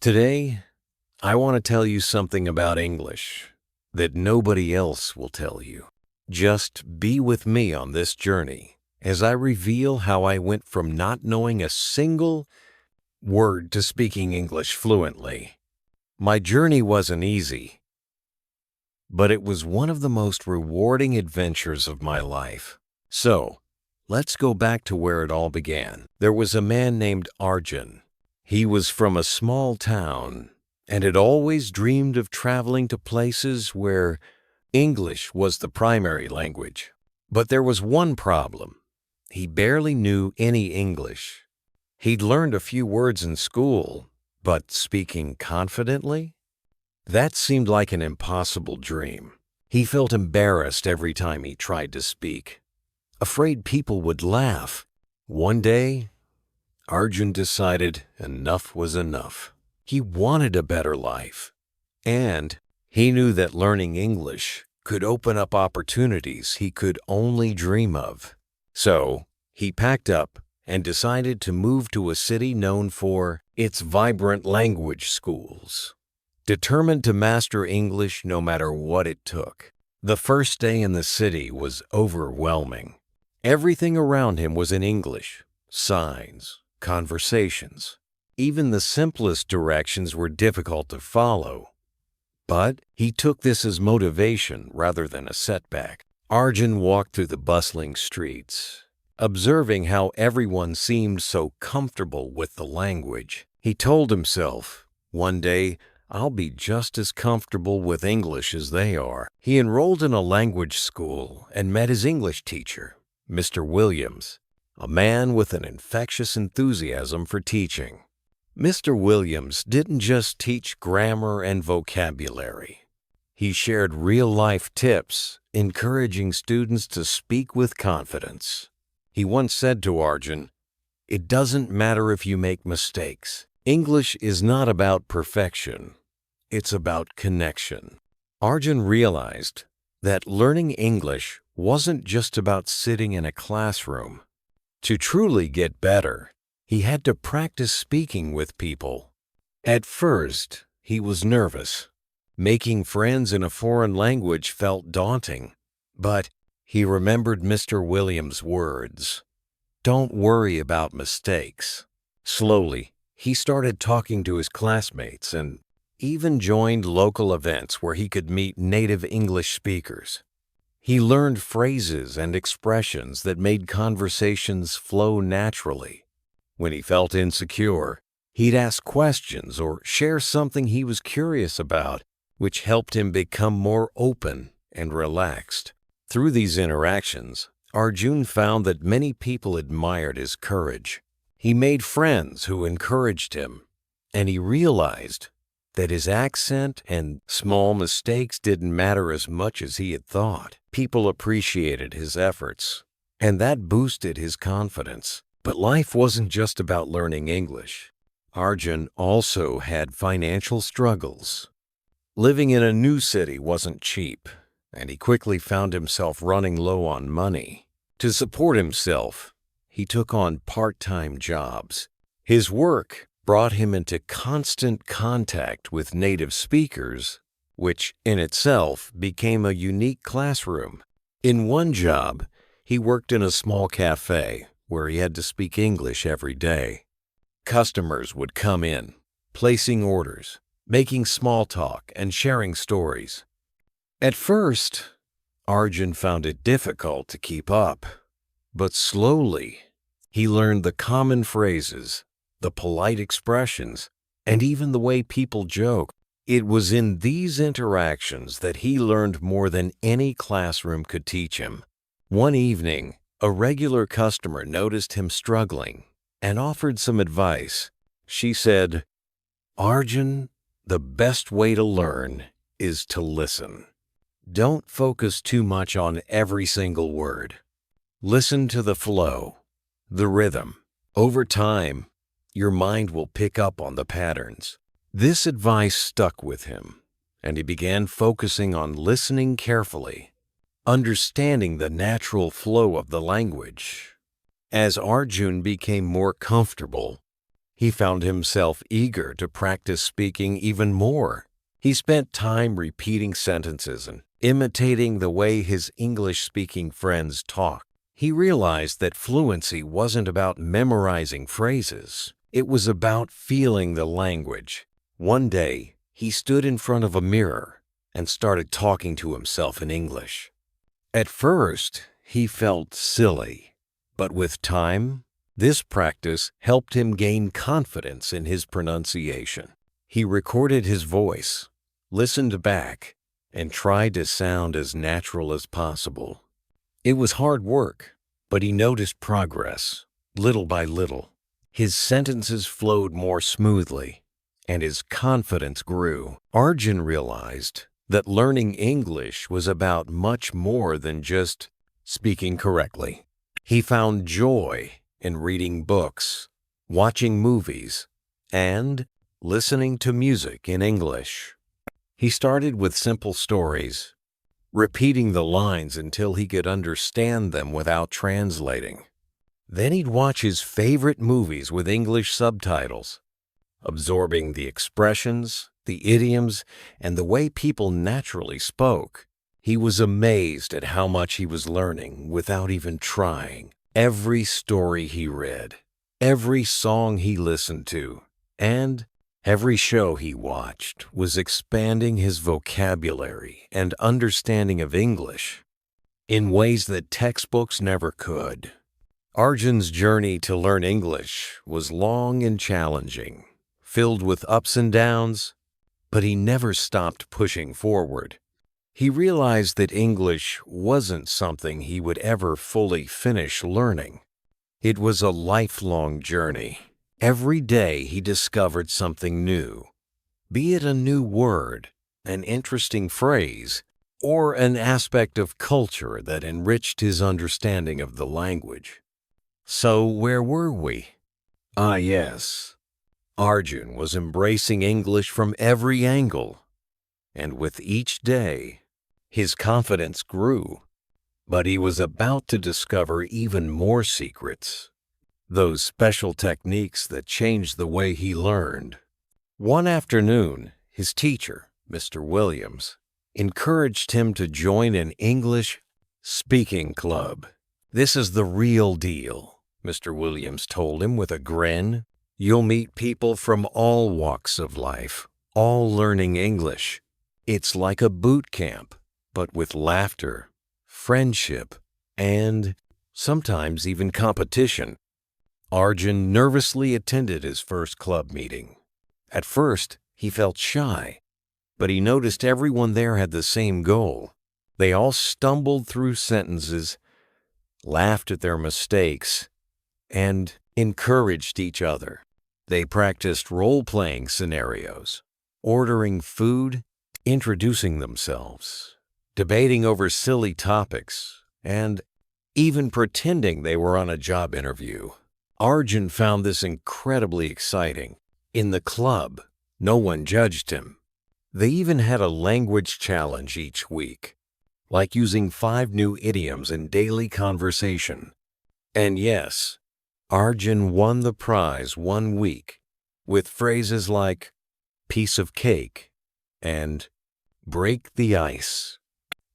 Today, I want to tell you something about English that nobody else will tell you. Just be with me on this journey as I reveal how I went from not knowing a single word to speaking English fluently. My journey wasn't easy, but it was one of the most rewarding adventures of my life. So, let's go back to where it all began. There was a man named Arjun. He was from a small town and had always dreamed of traveling to places where English was the primary language. But there was one problem. He barely knew any English. He'd learned a few words in school, but speaking confidently? That seemed like an impossible dream. He felt embarrassed every time he tried to speak, afraid people would laugh. One day, Arjun decided enough was enough. He wanted a better life, and he knew that learning English could open up opportunities he could only dream of. So, he packed up and decided to move to a city known for its vibrant language schools. Determined to master English no matter what it took. The first day in the city was overwhelming. Everything around him was in English. Signs, conversations. Even the simplest directions were difficult to follow. But he took this as motivation rather than a setback. Arjun walked through the bustling streets, observing how everyone seemed so comfortable with the language. He told himself, one day, I'll be just as comfortable with English as they are. He enrolled in a language school and met his English teacher, Mr. Williams, a man with an infectious enthusiasm for teaching. Mr. Williams didn't just teach grammar and vocabulary. He shared real-life tips, encouraging students to speak with confidence. He once said to Arjun, "It doesn't matter if you make mistakes. English is not about perfection. It's about connection." Arjun realized that learning English wasn't just about sitting in a classroom. To truly get better, he had to practice speaking with people. At first, he was nervous. Making friends in a foreign language felt daunting. But he remembered Mr. Williams' words, "Don't worry about mistakes." Slowly, he started talking to his classmates and even joined local events where he could meet native English speakers. He learned phrases and expressions that made conversations flow naturally. When he felt insecure, he'd ask questions or share something he was curious about, which helped him become more open and relaxed. Through these interactions, Arjun found that many people admired his courage. He made friends who encouraged him, and he realized that his accent and small mistakes didn't matter as much as he had thought. People appreciated his efforts, and that boosted his confidence. But life wasn't just about learning English. Arjun also had financial struggles. Living in a new city wasn't cheap, and he quickly found himself running low on money. To support himself, he took on part-time jobs. His work brought him into constant contact with native speakers, which in itself became a unique classroom. In one job, he worked in a small cafe where he had to speak English every day. Customers would come in, placing orders, making small talk, and sharing stories. At first, Arjun found it difficult to keep up, but slowly, he learned the common phrases, the polite expressions, and even the way people joke. It was in these interactions that he learned more than any classroom could teach him. One evening, a regular customer noticed him struggling and offered some advice. She said, "Arjun, the best way to learn is to listen. Don't focus too much on every single word. Listen to the flow, the rhythm. Over time, your mind will pick up on the patterns." This advice stuck with him, and he began focusing on listening carefully, understanding the natural flow of the language. As Arjun became more comfortable, He found himself eager to practice speaking even more. He spent time repeating sentences and imitating the way his English-speaking friends talked. He realized that fluency wasn't about memorizing phrases. It was about feeling the language. One day, he stood in front of a mirror and started talking to himself in English. At first, he felt silly, but with time, this practice helped him gain confidence in his pronunciation. He recorded his voice, listened back, and tried to sound as natural as possible. It was hard work, but he noticed progress, little by little. His sentences flowed more smoothly, and his confidence grew. Arjun realized that learning English was about much more than just speaking correctly. He found joy in reading books, watching movies, and listening to music in English. He started with simple stories, repeating the lines until he could understand them without translating. Then he'd watch his favorite movies with English subtitles, absorbing the expressions, the idioms, and the way people naturally spoke. He was amazed at how much he was learning without even trying. Every story he read, every song he listened to, and every show he watched was expanding his vocabulary and understanding of English in ways that textbooks never could. Arjun's journey to learn English was long and challenging, filled with ups and downs, but he never stopped pushing forward. He realized that English wasn't something he would ever fully finish learning. It was a lifelong journey. Every day he discovered something new, be it a new word, an interesting phrase, or an aspect of culture that enriched his understanding of the language. So where were we? Yes. Arjun was embracing English from every angle, and with each day, his confidence grew. But he was about to discover even more secrets, those special techniques that changed the way he learned. One afternoon, his teacher, Mr. Williams, encouraged him to join an English speaking club. "This is the real deal," Mr. Williams told him with a grin. "You'll meet people from all walks of life, all learning English. It's like a boot camp, but with laughter, friendship, and sometimes even competition." Arjun nervously attended his first club meeting. At first, he felt shy, but he noticed everyone there had the same goal. They all stumbled through sentences, laughed at their mistakes, and encouraged each other. They practiced role-playing scenarios, ordering food, introducing themselves, debating over silly topics, and even pretending they were on a job interview. Arjun found this incredibly exciting. In the club, no one judged him. They even had a language challenge each week, like using 5 new idioms in daily conversation. And yes, Arjun won the prize one week with phrases like piece of cake and break the ice.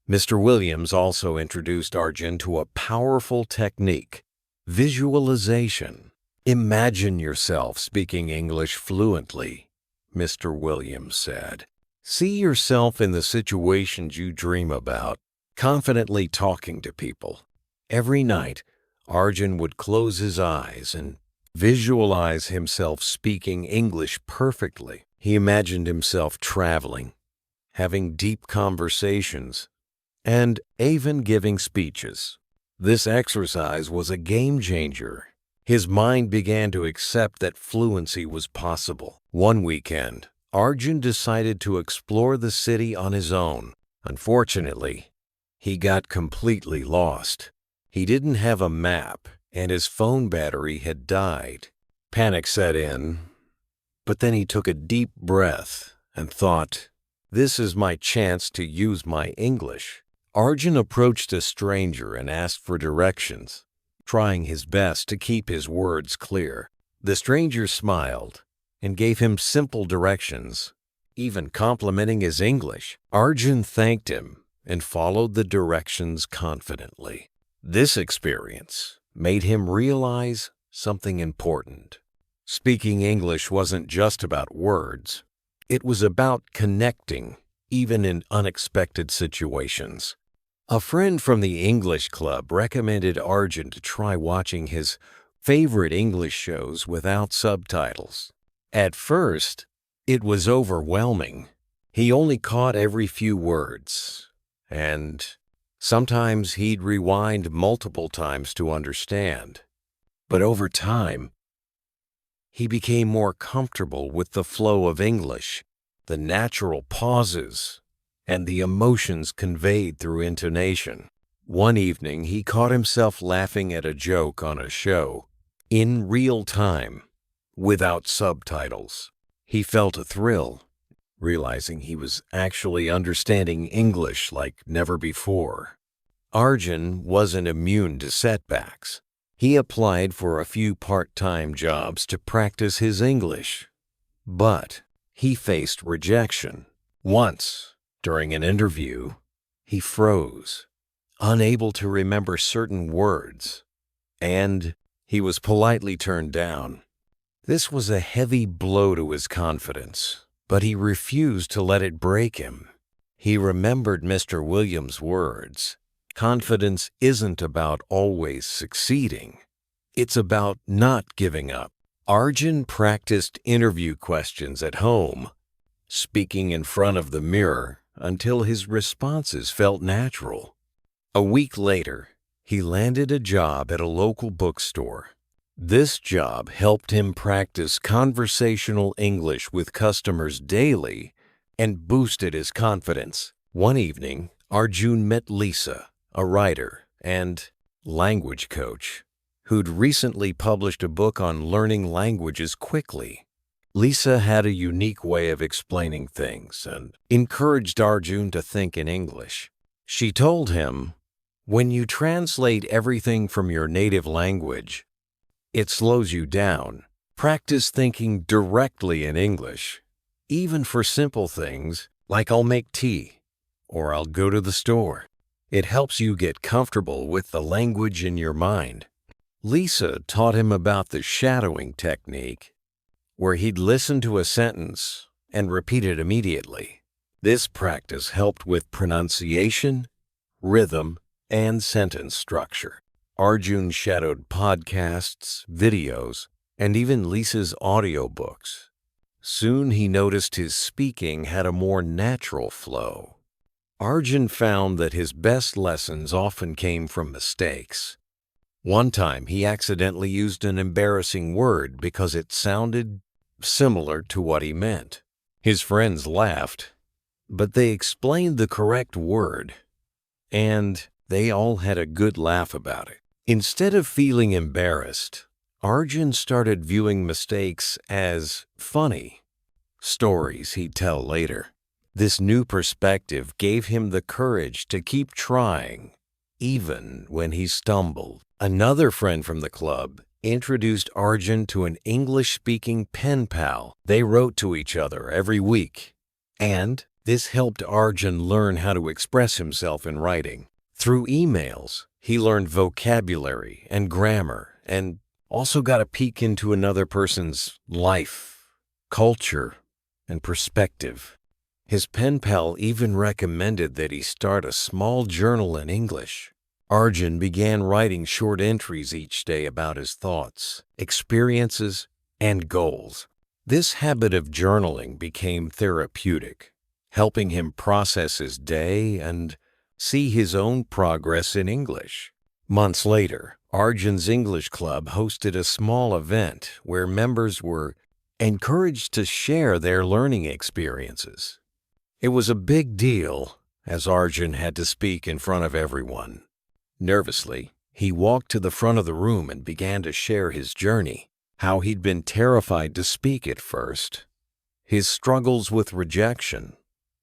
Mr. Williams also introduced Arjun to a powerful technique, visualization. "Imagine yourself speaking English fluently," Mr. Williams said. "See yourself in the situations you dream about, confidently talking to people." Every night, Arjun would close his eyes and visualize himself speaking English perfectly. He imagined himself traveling, having deep conversations, and even giving speeches. This exercise was a game changer. His mind began to accept that fluency was possible. One weekend, Arjun decided to explore the city on his own. Unfortunately, he got completely lost. He didn't have a map, and his phone battery had died. Panic set in, but then he took a deep breath and thought, "This is my chance to use my English." Arjun approached a stranger and asked for directions, trying his best to keep his words clear. The stranger smiled and gave him simple directions, even complimenting his English. Arjun thanked him and followed the directions confidently. This experience made him realize something important. Speaking English wasn't just about words. It was about connecting, even in unexpected situations. A friend from the English club recommended Arjun to try watching his favorite English shows without subtitles. At first, it was overwhelming. He only caught every few words, and sometimes he'd rewind multiple times to understand. But over time, he became more comfortable with the flow of English, the natural pauses, and the emotions conveyed through intonation. One evening, he caught himself laughing at a joke on a show, in real time, without subtitles. He felt a thrill, realizing he was actually understanding English like never before. Arjun wasn't immune to setbacks. He applied for a few part-time jobs to practice his English, but he faced rejection. Once, during an interview, he froze, unable to remember certain words, and he was politely turned down. This was a heavy blow to his confidence, but he refused to let it break him. He remembered Mr. Williams' words, "Confidence isn't about always succeeding. It's about not giving up." Arjun practiced interview questions at home, speaking in front of the mirror until his responses felt natural. A week later, he landed a job at a local bookstore. This job helped him practice conversational English with customers daily and boosted his confidence. One evening, Arjun met Lisa, a writer and language coach, who'd recently published a book on learning languages quickly. Lisa had a unique way of explaining things and encouraged Arjun to think in English. She told him, "When you translate everything from your native language, it slows you down. Practice thinking directly in English, even for simple things like 'I'll make tea' or 'I'll go to the store.' It helps you get comfortable with the language in your mind." Lisa taught him about the shadowing technique, where he'd listen to a sentence and repeat it immediately. This practice helped with pronunciation, rhythm, and sentence structure. Arjun shadowed podcasts, videos, and even Lisa's audiobooks. Soon he noticed his speaking had a more natural flow. Arjun found that his best lessons often came from mistakes. One time he accidentally used an embarrassing word because it sounded similar to what he meant. His friends laughed, but they explained the correct word, and they all had a good laugh about it. Instead of feeling embarrassed, Arjun started viewing mistakes as funny stories he'd tell later. This new perspective gave him the courage to keep trying, even when he stumbled. Another friend from the club introduced Arjun to an English-speaking pen pal. They wrote to each other every week, and this helped Arjun learn how to express himself in writing. Through emails, he learned vocabulary and grammar and also got a peek into another person's life, culture, and perspective. His pen pal even recommended that he start a small journal in English. Arjun began writing short entries each day about his thoughts, experiences, and goals. This habit of journaling became therapeutic, helping him process his day and see his own progress in English. Months later, Arjun's English Club hosted a small event where members were encouraged to share their learning experiences. It was a big deal, as Arjun had to speak in front of everyone. Nervously, he walked to the front of the room and began to share his journey, how he'd been terrified to speak at first, his struggles with rejection,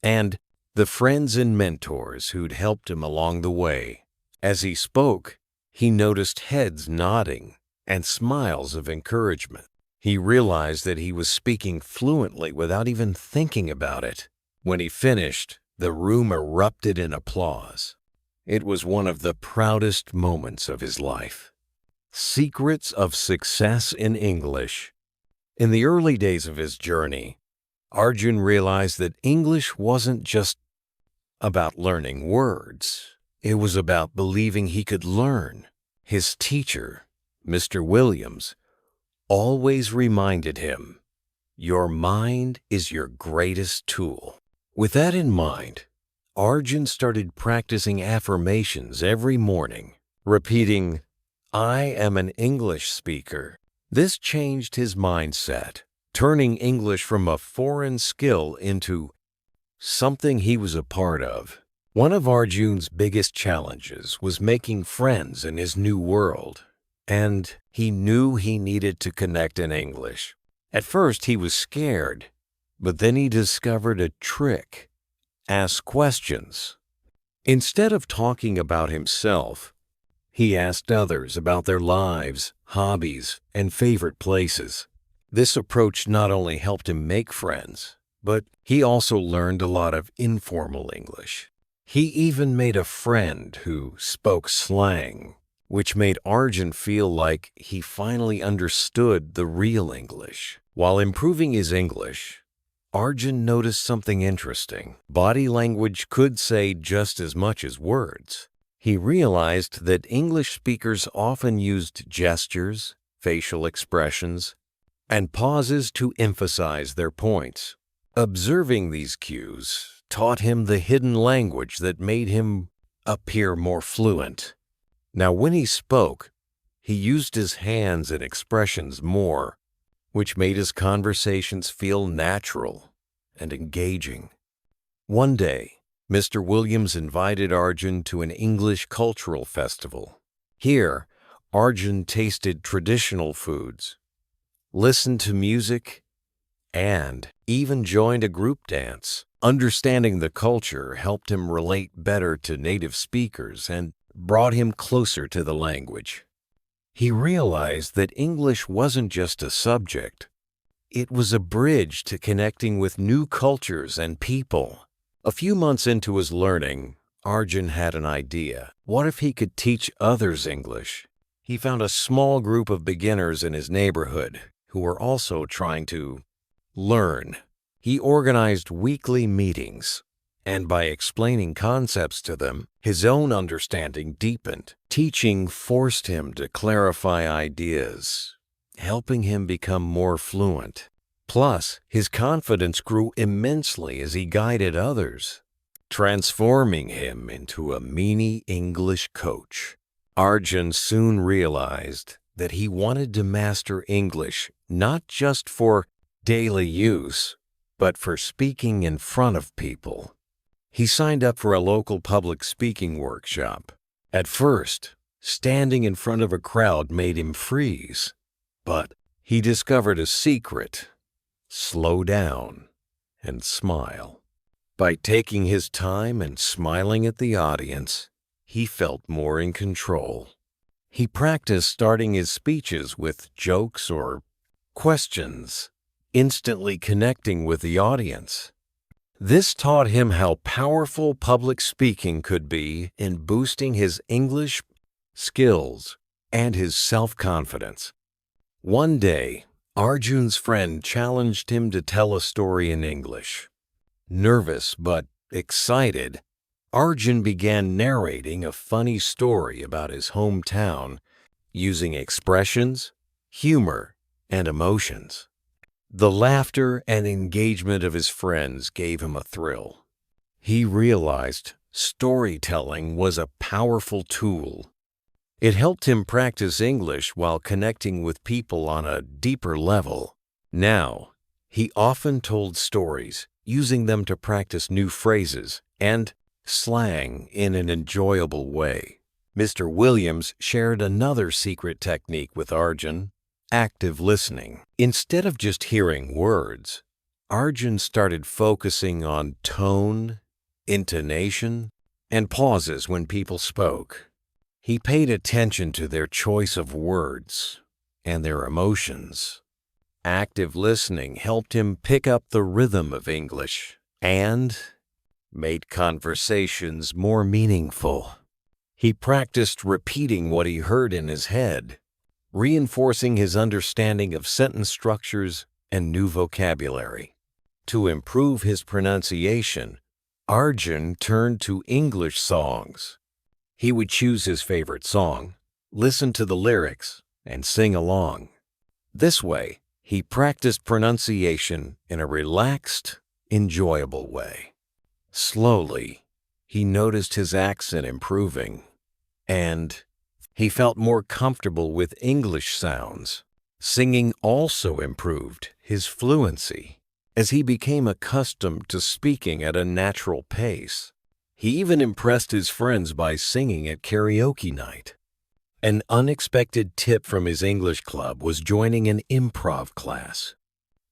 and the friends and mentors who'd helped him along the way. As he spoke, he noticed heads nodding and smiles of encouragement. He realized that he was speaking fluently without even thinking about it. When he finished, the room erupted in applause. It was one of the proudest moments of his life. Secrets of Success in English. In the early days of his journey, Arjun realized that English wasn't just about learning words. It was about believing he could learn. His teacher, Mr. Williams, always reminded him, "Your mind is your greatest tool." With that in mind, Arjun started practicing affirmations every morning, repeating, "I am an English speaker." This changed his mindset, turning English from a foreign skill into something he was a part of. One of Arjun's biggest challenges was making friends in his new world, and he knew he needed to connect in English. At first, he was scared, but then he discovered a trick: ask questions. Instead of talking about himself, he asked others about their lives, hobbies, and favorite places. This approach not only helped him make friends, but he also learned a lot of informal English. He even made a friend who spoke slang, which made Arjun feel like he finally understood the real English. While improving his English, Arjun noticed something interesting. Body language could say just as much as words. He realized that English speakers often used gestures, facial expressions, and pauses to emphasize their points. Observing these cues taught him the hidden language that made him appear more fluent. Now, when he spoke, he used his hands and expressions more, which made his conversations feel natural and engaging. One day, Mr. Williams invited Arjun to an English cultural festival. Here, Arjun tasted traditional foods, listened to music, and even joined a group dance. Understanding the culture helped him relate better to native speakers and brought him closer to the language. He realized that English wasn't just a subject. It was a bridge to connecting with new cultures and people. A few months into his learning, Arjun had an idea. What if he could teach others English? He found a small group of beginners in his neighborhood who were also trying to learn. He organized weekly meetings, and by explaining concepts to them, his own understanding deepened. Teaching forced him to clarify ideas, helping him become more fluent. Plus, his confidence grew immensely as he guided others, transforming him into a mini English coach. Arjun soon realized that he wanted to master English not just for daily use, but for speaking in front of people. He signed up for a local public speaking workshop. At first, standing in front of a crowd made him freeze, but he discovered a secret: slow down and smile. By taking his time and smiling at the audience, he felt more in control. He practiced starting his speeches with jokes or questions, instantly connecting with the audience. This taught him how powerful public speaking could be in boosting his English skills and his self-confidence. One day, Arjun's friend challenged him to tell a story in English. Nervous but excited, Arjun began narrating a funny story about his hometown using expressions, humor, and emotions. The laughter and engagement of his friends gave him a thrill. He realized storytelling was a powerful tool. It helped him practice English while connecting with people on a deeper level. Now, he often told stories, using them to practice new phrases and slang in an enjoyable way. Mr. Williams shared another secret technique with Arjun: active listening. Instead of just hearing words, Arjun started focusing on tone, intonation, and pauses when people spoke. He paid attention to their choice of words and their emotions. Active listening helped him pick up the rhythm of English and made conversations more meaningful. He practiced repeating what he heard in his head, reinforcing his understanding of sentence structures and new vocabulary. To improve his pronunciation, Arjun turned to English songs. He would choose his favorite song, listen to the lyrics, and sing along. This way, he practiced pronunciation in a relaxed, enjoyable way. Slowly, he noticed his accent improving, and he felt more comfortable with English sounds. Singing also improved his fluency as he became accustomed to speaking at a natural pace. He even impressed his friends by singing at karaoke night. An unexpected tip from his English club was joining an improv class.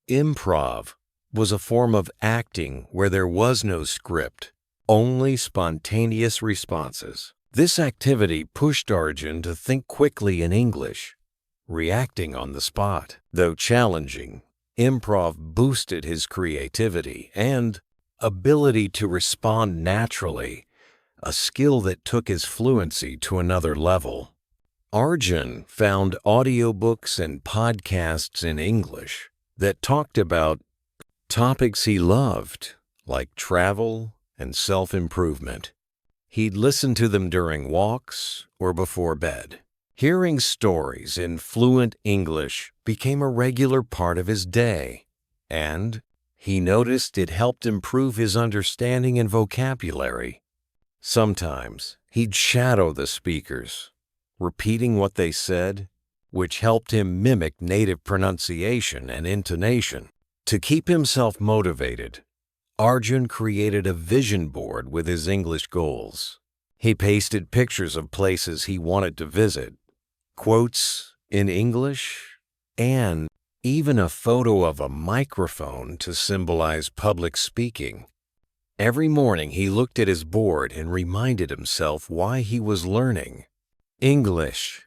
Improv was a form of acting where there was no script, only spontaneous responses. This activity pushed Arjun to think quickly in English, reacting on the spot. Though challenging, improv boosted his creativity and ability to respond naturally, a skill that took his fluency to another level. Arjun found audiobooks and podcasts in English that talked about topics he loved, like travel and self-improvement. He'd listen to them during walks or before bed. Hearing stories in fluent English became a regular part of his day, and he noticed it helped improve his understanding and vocabulary. Sometimes he'd shadow the speakers, repeating what they said, which helped him mimic native pronunciation and intonation. To keep himself motivated, Arjun created a vision board with his English goals. He pasted pictures of places he wanted to visit, quotes in English, and even a photo of a microphone to symbolize public speaking. Every morning he looked at his board and reminded himself why he was learning English.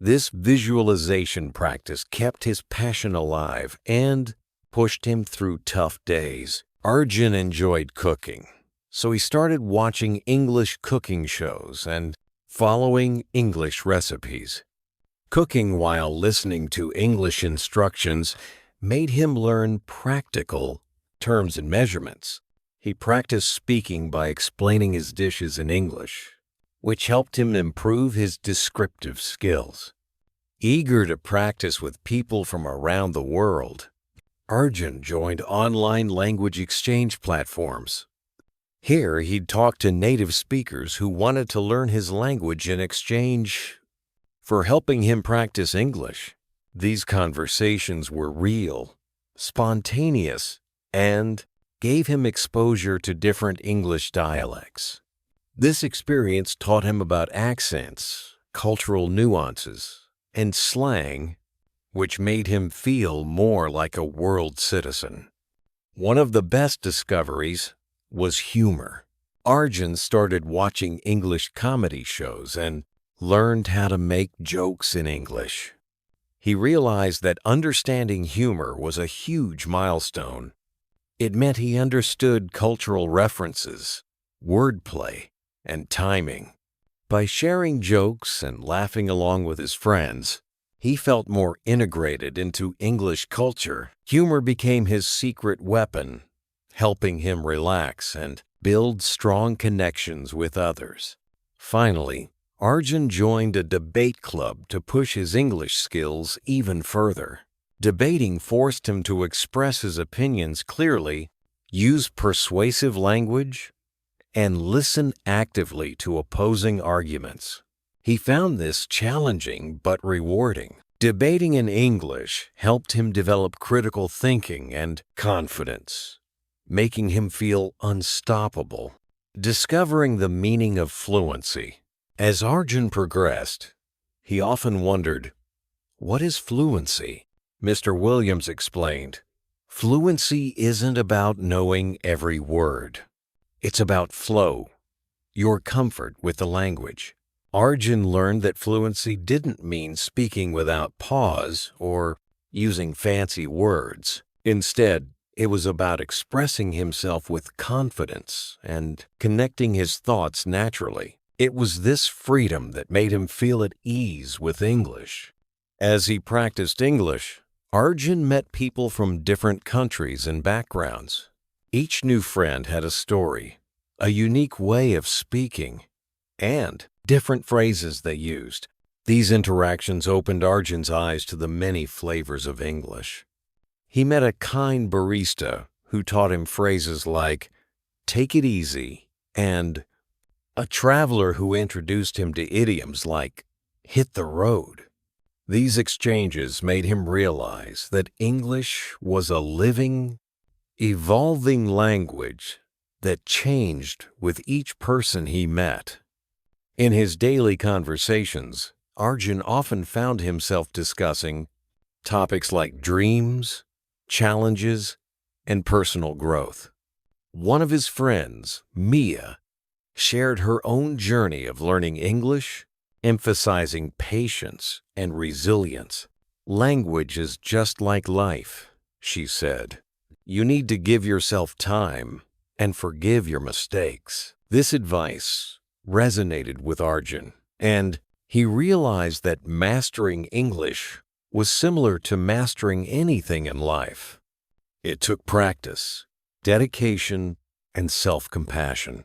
This visualization practice kept his passion alive and pushed him through tough days. Arjun enjoyed cooking, so he started watching English cooking shows and following English recipes. Cooking while listening to English instructions made him learn practical terms and measurements. He practiced speaking by explaining his dishes in English, which helped him improve his descriptive skills. Eager to practice with people from around the world, Arjun joined online language exchange platforms. Here, he'd talk to native speakers who wanted to learn his language in exchange for helping him practice English. These conversations were real, spontaneous, and gave him exposure to different English dialects. This experience taught him about accents, cultural nuances, and slang, which made him feel more like a world citizen. One of the best discoveries was humor. Arjun started watching English comedy shows and learned how to make jokes in English. He realized that understanding humor was a huge milestone. It meant he understood cultural references, wordplay, and timing. By sharing jokes and laughing along with his friends, he felt more integrated into English culture. Humor became his secret weapon, helping him relax and build strong connections with others. Finally, Arjun joined a debate club to push his English skills even further. Debating forced him to express his opinions clearly, use persuasive language, and listen actively to opposing arguments. He found this challenging but rewarding. Debating in English helped him develop critical thinking and confidence, making him feel unstoppable. Discovering the meaning of fluency. As Arjun progressed, he often wondered, "What is fluency?" Mr. Williams explained, "Fluency isn't about knowing every word. It's about flow, your comfort with the language." Arjun learned that fluency didn't mean speaking without pause or using fancy words. Instead, it was about expressing himself with confidence and connecting his thoughts naturally. It was this freedom that made him feel at ease with English. As he practiced English, Arjun met people from different countries and backgrounds. Each new friend had a story, a unique way of speaking, and different phrases they used. These interactions opened Arjun's eyes to the many flavors of English. He met a kind barista who taught him phrases like, "take it easy," and a traveler who introduced him to idioms like, "hit the road." These exchanges made him realize that English was a living, evolving language that changed with each person he met. In his daily conversations, Arjun often found himself discussing topics like dreams, challenges, and personal growth. One of his friends, Mia, shared her own journey of learning English, emphasizing patience and resilience. "Language is just like life," she said. "You need to give yourself time and forgive your mistakes." This advice resonated with Arjun, and he realized that mastering English was similar to mastering anything in life. It took practice, dedication, and self-compassion.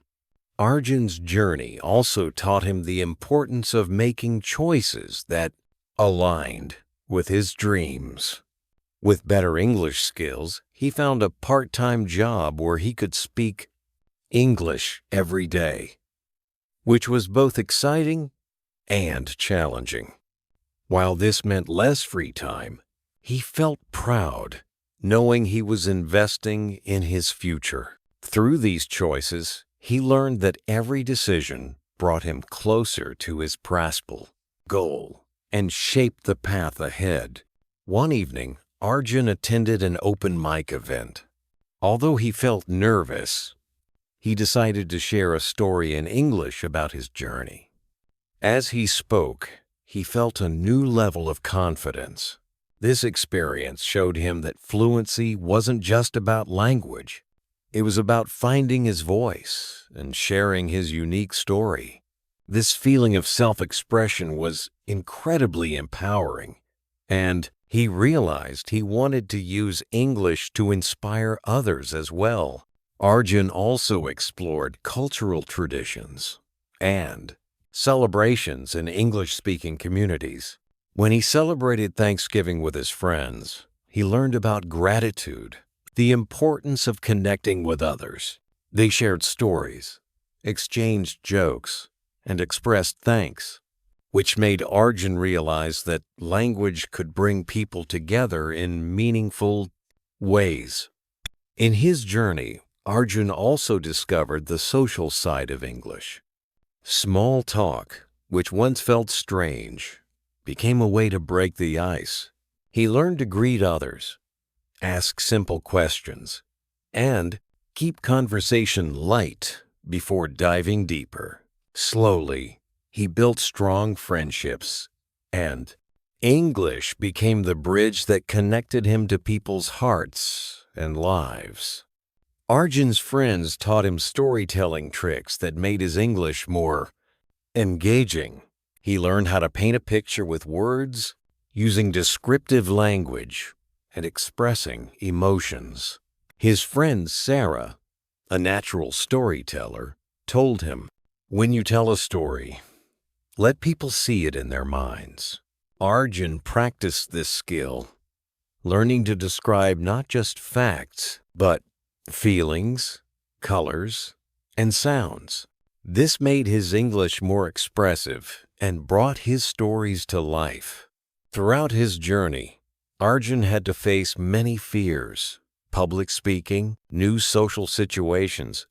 Arjun's journey also taught him the importance of making choices that aligned with his dreams. With better English skills, he found a part-time job where he could speak English every day, which was both exciting and challenging. While this meant less free time, he felt proud, knowing he was investing in his future. Through these choices, he learned that every decision brought him closer to his principal goal and shaped the path ahead. One evening, Arjun attended an open mic event. Although he felt nervous, he decided to share a story in English about his journey. As he spoke, he felt a new level of confidence. This experience showed him that fluency wasn't just about language. It was about finding his voice and sharing his unique story. This feeling of self-expression was incredibly empowering, and he realized he wanted to use English to inspire others as well. Arjun also explored cultural traditions and celebrations in English-speaking communities. When he celebrated Thanksgiving with his friends, he learned about gratitude, the importance of connecting with others. They shared stories, exchanged jokes, and expressed thanks, which made Arjun realize that language could bring people together in meaningful ways. In his journey, Arjun also discovered the social side of English. Small talk, which once felt strange, became a way to break the ice. He learned to greet others, ask simple questions, and keep conversation light before diving deeper. Slowly, he built strong friendships, and English became the bridge that connected him to people's hearts and lives. Arjun's friends taught him storytelling tricks that made his English more engaging. He learned how to paint a picture with words, using descriptive language, and expressing emotions. His friend Sarah, a natural storyteller, told him, "When you tell a story, let people see it in their minds." Arjun practiced this skill, learning to describe not just facts, but feelings, colors, and sounds. This made his English more expressive and brought his stories to life. Throughout his journey, Arjun had to face many fears: public speaking, new social situations,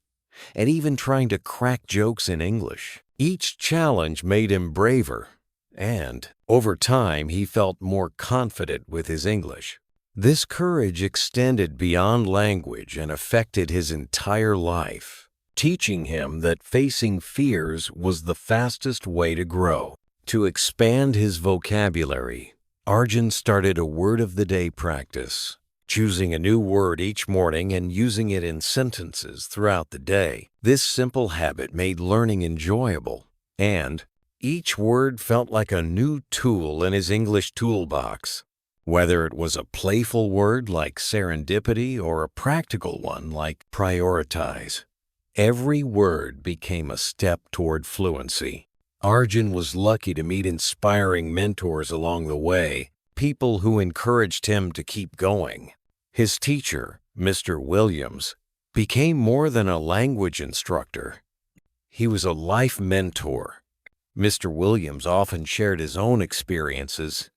and even trying to crack jokes in English. Each challenge made him braver, and over time he felt more confident with his English. This courage extended beyond language and affected his entire life, teaching him that facing fears was the fastest way to grow. To expand his vocabulary, Arjun started a word-of-the-day practice, choosing a new word each morning and using it in sentences throughout the day. This simple habit made learning enjoyable, and each word felt like a new tool in his English toolbox. Whether it was a playful word like serendipity or a practical one like prioritize, every word became a step toward fluency. Arjun was lucky to meet inspiring mentors along the way, people who encouraged him to keep going. His teacher, Mr. Williams, became more than a language instructor. He was a life mentor. Mr. Williams often shared his own experiences,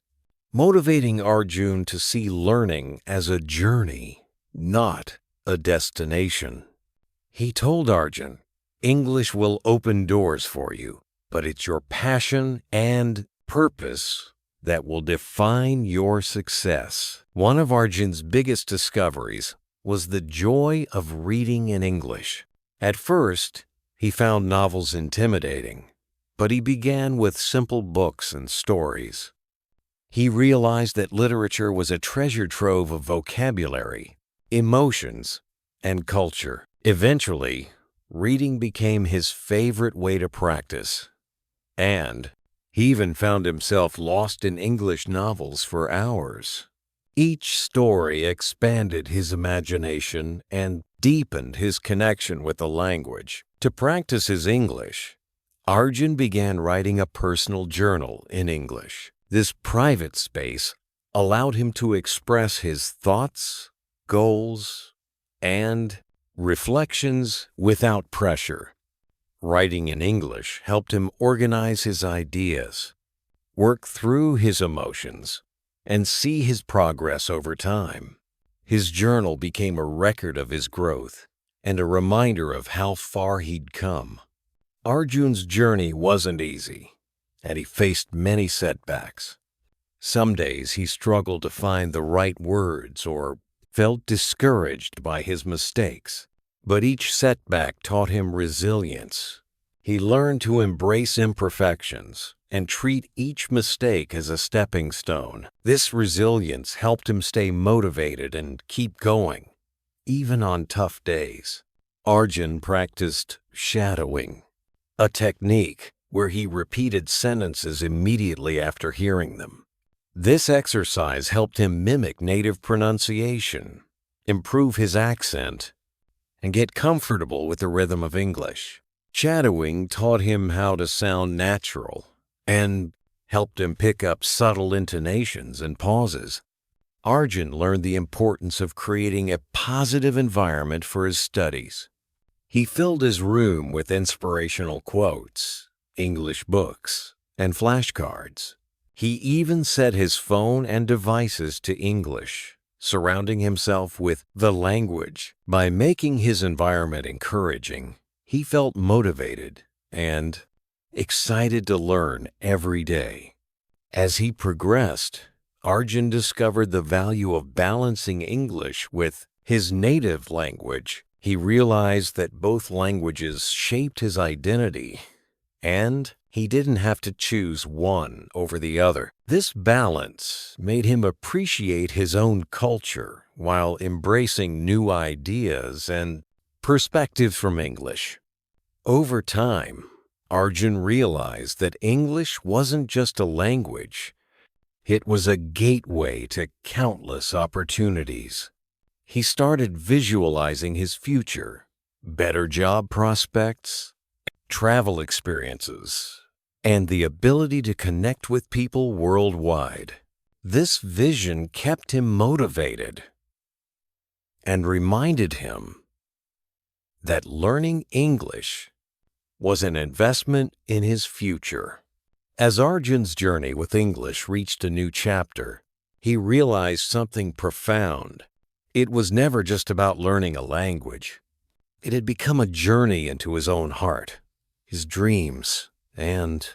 motivating Arjun to see learning as a journey, not a destination. He told Arjun, "English will open doors for you, but it's your passion and purpose that will define your success." One of Arjun's biggest discoveries was the joy of reading in English. At first, he found novels intimidating, but he began with simple books and stories. He realized that literature was a treasure trove of vocabulary, emotions, and culture. Eventually, reading became his favorite way to practice, and he even found himself lost in English novels for hours. Each story expanded his imagination and deepened his connection with the language. To practice his English, Arjun began writing a personal journal in English. This private space allowed him to express his thoughts, goals, and reflections without pressure. Writing in English helped him organize his ideas, work through his emotions, and see his progress over time. His journal became a record of his growth and a reminder of how far he'd come. Arjun's journey wasn't easy, and he faced many setbacks. Some days he struggled to find the right words or felt discouraged by his mistakes. But each setback taught him resilience. He learned to embrace imperfections and treat each mistake as a stepping stone. This resilience helped him stay motivated and keep going, even on tough days. Arjun practiced shadowing, a technique where he repeated sentences immediately after hearing them. This exercise helped him mimic native pronunciation, improve his accent, and get comfortable with the rhythm of English. Shadowing taught him how to sound natural and helped him pick up subtle intonations and pauses. Arjun learned the importance of creating a positive environment for his studies. He filled his room with inspirational quotes, English books, and flashcards. He even set his phone and devices to English, surrounding himself with the language. By making his environment encouraging, he felt motivated and excited to learn every day. As he progressed, Arjun discovered the value of balancing English with his native language. He realized that both languages shaped his identity, and he didn't have to choose one over the other. This balance made him appreciate his own culture while embracing new ideas and perspectives from English. Over time, Arjun realized that English wasn't just a language. It was a gateway to countless opportunities. He started visualizing his future, better job prospects, travel experiences, and the ability to connect with people worldwide. This vision kept him motivated and reminded him that learning English was an investment in his future. As Arjun's journey with English reached a new chapter, he realized something profound. It was never just about learning a language. It had become a journey into his own heart, his dreams, and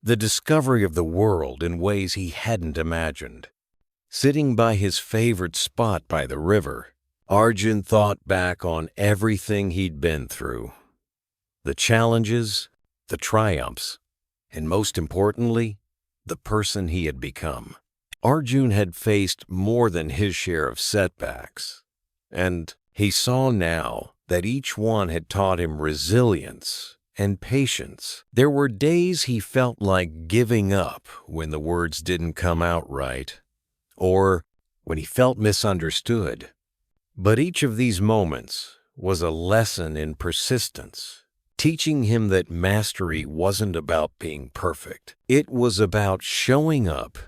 the discovery of the world in ways he hadn't imagined. Sitting by his favorite spot by the river, Arjun thought back on everything he'd been through. The challenges, the triumphs, and most importantly, the person he had become. Arjun had faced more than his share of setbacks, and he saw now that each one had taught him resilience and patience. There were days he felt like giving up when the words didn't come out right, or when he felt misunderstood. But each of these moments was a lesson in persistence, teaching him that mastery wasn't about being perfect. It was about showing up,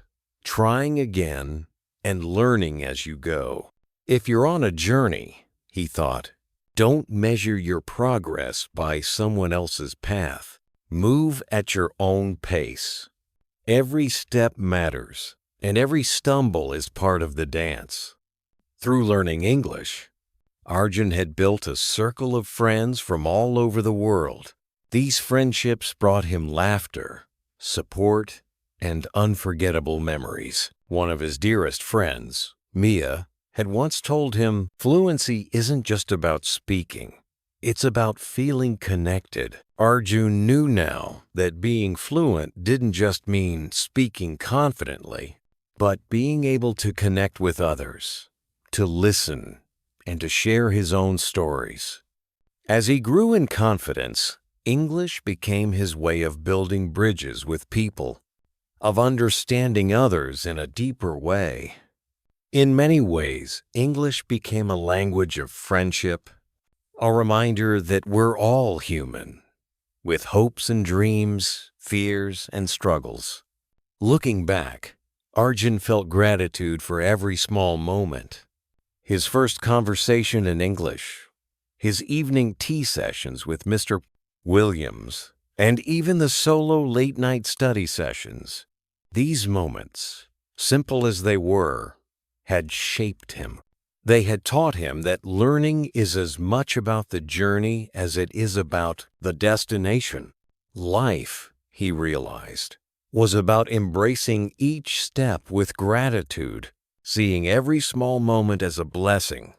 trying again, and learning as you go. If you're on a journey, he thought, don't measure your progress by someone else's path. Move at your own pace. Every step matters, and every stumble is part of the dance. Through learning English, Arjun had built a circle of friends from all over the world. These friendships brought him laughter, support, and unforgettable memories. One of his dearest friends, Mia, had once told him, fluency isn't just about speaking. It's about feeling connected. Arjun knew now that being fluent didn't just mean speaking confidently, but being able to connect with others, to listen, and to share his own stories. As he grew in confidence, English became his way of building bridges with people, of understanding others in a deeper way. In many ways, English became a language of friendship, a reminder that we're all human, with hopes and dreams, fears and struggles. Looking back, Arjun felt gratitude for every small moment. His first conversation in English, his evening tea sessions with Mr. Williams, and even the solo late-night study sessions. These moments, simple as they were, had shaped him. They had taught him that learning is as much about the journey as it is about the destination. Life, he realized, was about embracing each step with gratitude, seeing every small moment as a blessing,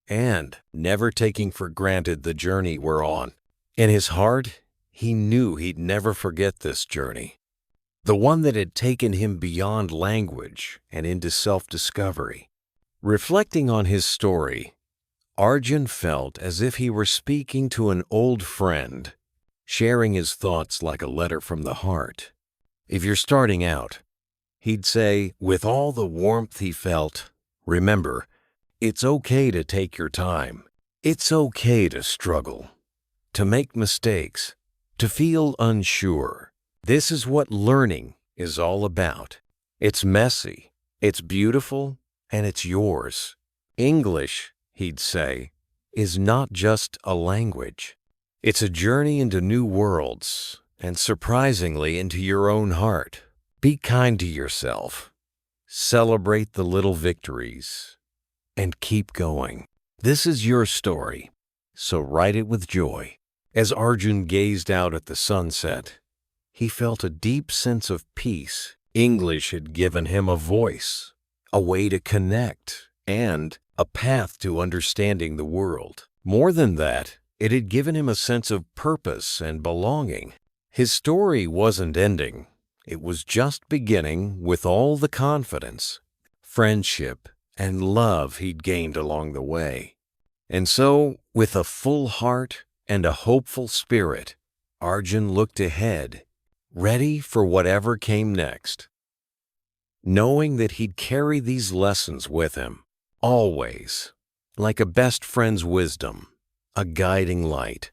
and never taking for granted the journey we're on. In his heart, he knew he'd never forget this journey, the one that had taken him beyond language and into self-discovery. Reflecting on his story, Arjun felt as if he were speaking to an old friend, sharing his thoughts like a letter from the heart. If you're starting out, he'd say, with all the warmth he felt, remember, it's okay to take your time. It's okay to struggle, to make mistakes, to feel unsure. This is what learning is all about. It's messy, it's beautiful, and it's yours. English, he'd say, is not just a language. It's a journey into new worlds, and surprisingly into your own heart. Be kind to yourself. Celebrate the little victories, and keep going. This is your story, so write it with joy. As Arjun gazed out at the sunset, he felt a deep sense of peace. English had given him a voice, a way to connect, and a path to understanding the world. More than that, it had given him a sense of purpose and belonging. His story wasn't ending. It was just beginning with all the confidence, friendship, and love he'd gained along the way. And so, with a full heart and a hopeful spirit, Arjun looked ahead, ready for whatever came next, knowing that he'd carry these lessons with him, always, like a best friend's wisdom, a guiding light.